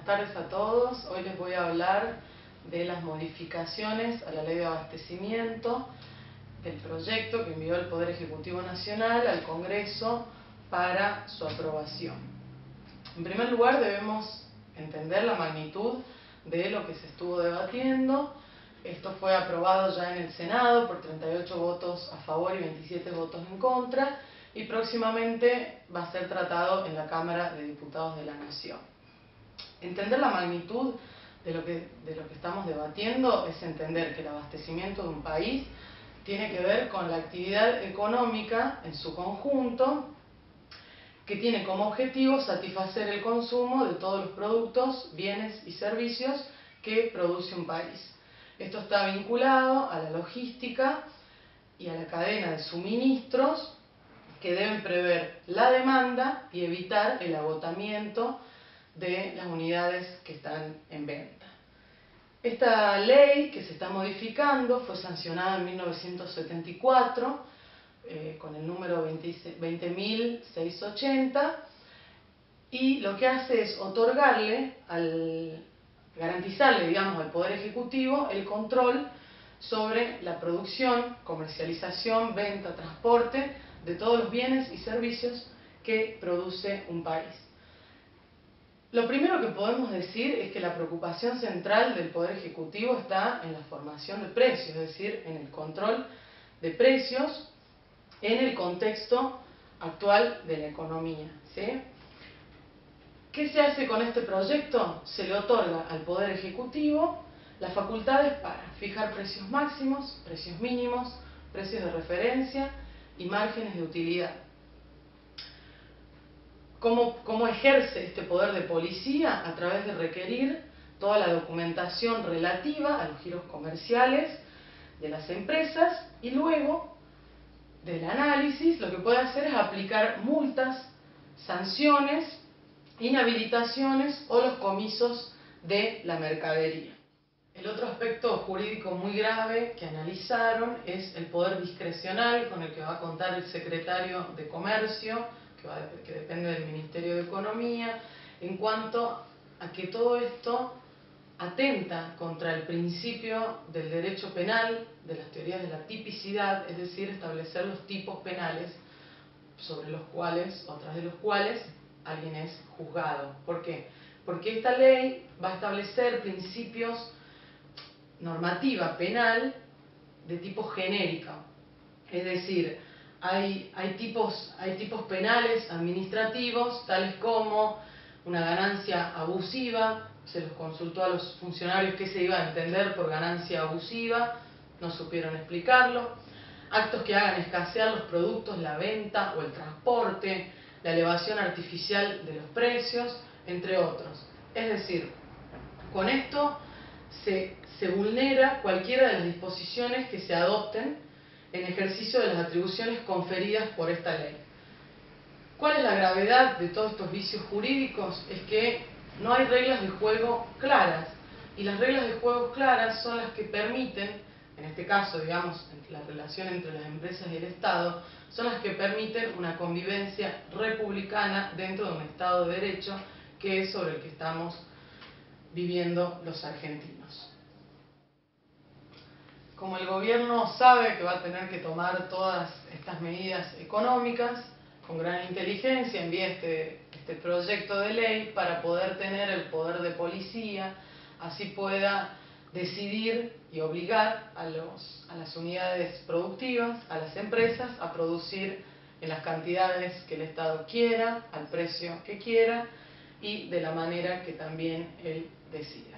Buenas tardes a todos. Hoy les voy a hablar de las modificaciones a la Ley de Abastecimiento, del proyecto que envió el Poder Ejecutivo Nacional al Congreso para su aprobación. En primer lugar, debemos entender la magnitud de lo que se estuvo debatiendo. Esto fue aprobado ya en el Senado por 38 votos a favor y 27 votos en contra, y próximamente va a ser tratado en la Cámara de Diputados de la Nación. Entender la magnitud de lo que estamos debatiendo es entender que el abastecimiento de un país tiene que ver con la actividad económica en su conjunto, que tiene como objetivo satisfacer el consumo de todos los productos, bienes y servicios que produce un país. Esto está vinculado a la logística y a la cadena de suministros, que deben prever la demanda y evitar el agotamiento de las unidades que están en venta. Esta ley que se está modificando fue sancionada en 1974 con el número 20.680, y lo que hace es garantizarle, digamos, al Poder Ejecutivo el control sobre la producción, comercialización, venta, transporte de todos los bienes y servicios que produce un país. Lo primero que podemos decir es que la preocupación central del Poder Ejecutivo está en la formación de precios, es decir, en el control de precios en el contexto actual de la economía, ¿sí? ¿Qué se hace con este proyecto? Se le otorga al Poder Ejecutivo las facultades para fijar precios máximos, precios mínimos, precios de referencia y márgenes de utilidad. ¿Cómo ejerce este poder de policía? A través de requerir toda la documentación relativa a los giros comerciales de las empresas, y luego del análisis lo que puede hacer es aplicar multas, sanciones, inhabilitaciones o los comisos de la mercadería. El otro aspecto jurídico muy grave que analizaron es el poder discrecional con el que va a contar el secretario de Comercio, que depende del Ministerio de Economía, en cuanto a que todo esto atenta contra el principio del derecho penal, de las teorías de la tipicidad, es decir, establecer los tipos penales sobre los cuales, o tras de los cuales, alguien es juzgado. ¿Por qué? Porque esta ley va a establecer principios normativa penal de tipo genérico, es decir, hay tipos penales administrativos, tales como una ganancia abusiva. Se los consultó a los funcionarios qué se iba a entender por ganancia abusiva, no supieron explicarlo. Actos que hagan escasear los productos, la venta o el transporte, la elevación artificial de los precios, entre otros. Es decir, con esto se vulnera cualquiera de las disposiciones que se adopten en ejercicio de las atribuciones conferidas por esta ley. ¿Cuál es la gravedad de todos estos vicios jurídicos? Es que no hay reglas de juego claras, y las reglas de juego claras son las que permiten, en este caso, digamos, la relación entre las empresas y el Estado, son las que permiten una convivencia republicana dentro de un Estado de Derecho, que es sobre el que estamos viviendo los argentinos. Como el gobierno sabe que va a tener que tomar todas estas medidas económicas, con gran inteligencia envía este proyecto de ley para poder tener el poder de policía, así pueda decidir y obligar a las unidades productivas, a las empresas, a producir en las cantidades que el Estado quiera, al precio que quiera y de la manera que también él decida.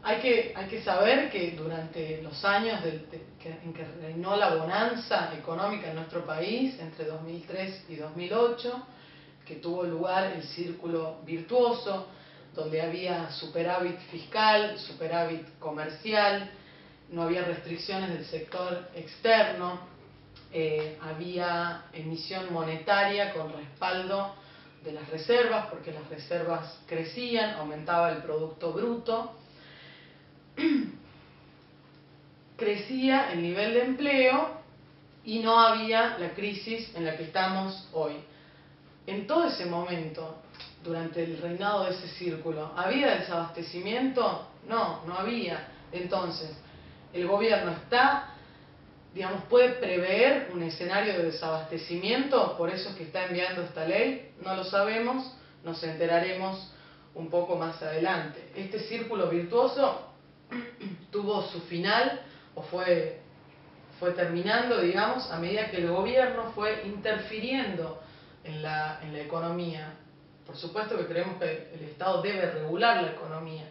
Hay que saber que durante los años en que reinó la bonanza económica en nuestro país, entre 2003 y 2008, que tuvo lugar el círculo virtuoso, donde había superávit fiscal, superávit comercial, no había restricciones del sector externo, había emisión monetaria con respaldo de las reservas, porque las reservas crecían, aumentaba el Producto Bruto, crecía el nivel de empleo y no había la crisis en la que estamos hoy. En todo ese momento, durante el reinado de ese círculo? ¿Había desabastecimiento? No, no había. Entonces, el gobierno puede prever un escenario de desabastecimiento, por eso es que está enviando esta ley. No lo sabemos, nos enteraremos un poco más adelante. Este círculo virtuoso tuvo su final, o fue terminando, digamos, a medida que el gobierno fue interfiriendo en la economía. Por supuesto que creemos que el Estado debe regular la economía,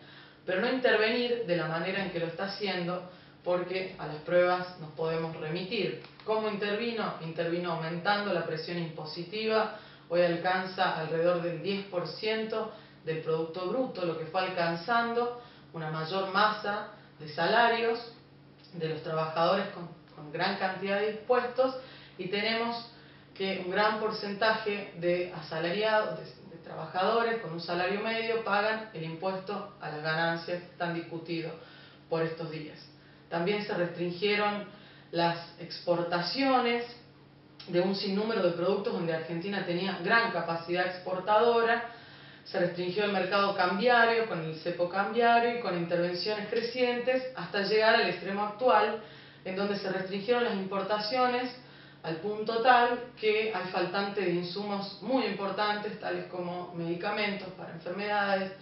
pero no intervenir de la manera en que lo está haciendo, porque a las pruebas nos podemos remitir. ¿Cómo intervino? Intervino aumentando la presión impositiva. Hoy alcanza alrededor del 10% del Producto Bruto, lo que fue alcanzando una mayor masa de salarios de los trabajadores con gran cantidad de impuestos, y tenemos que un gran porcentaje de asalariados, de trabajadores con un salario medio, pagan el impuesto a las ganancias tan discutido por estos días. También se restringieron las exportaciones de un sinnúmero de productos donde Argentina tenía gran capacidad exportadora. Se restringió el mercado cambiario con el cepo cambiario y con intervenciones crecientes hasta llegar al extremo actual, en donde se restringieron las importaciones al punto tal que hay faltante de insumos muy importantes, tales como medicamentos para enfermedades,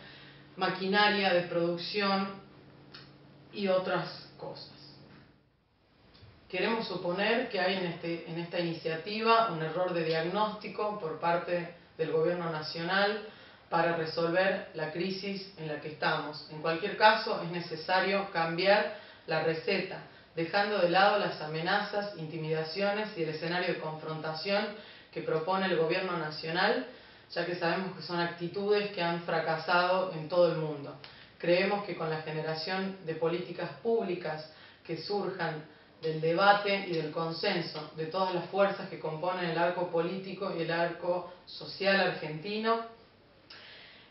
maquinaria de producción y otras cosas. Queremos suponer que hay en esta iniciativa un error de diagnóstico por parte del Gobierno Nacional para resolver la crisis en la que estamos. En cualquier caso, es necesario cambiar la receta, dejando de lado las amenazas, intimidaciones y el escenario de confrontación que propone el Gobierno Nacional, ya que sabemos que son actitudes que han fracasado en todo el mundo. Creemos que con la generación de políticas públicas que surjan del debate y del consenso de todas las fuerzas que componen el arco político y el arco social argentino,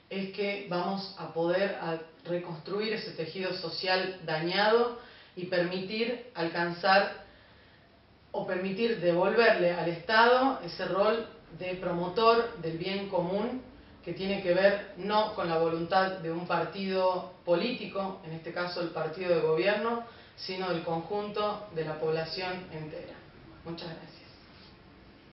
es que vamos a poder reconstruir ese tejido social dañado y permitir alcanzar o permitir devolverle al Estado ese rol de promotor del bien común, que tiene que ver no con la voluntad de un partido político, en este caso el partido de gobierno, sino del conjunto de la población entera. Muchas gracias.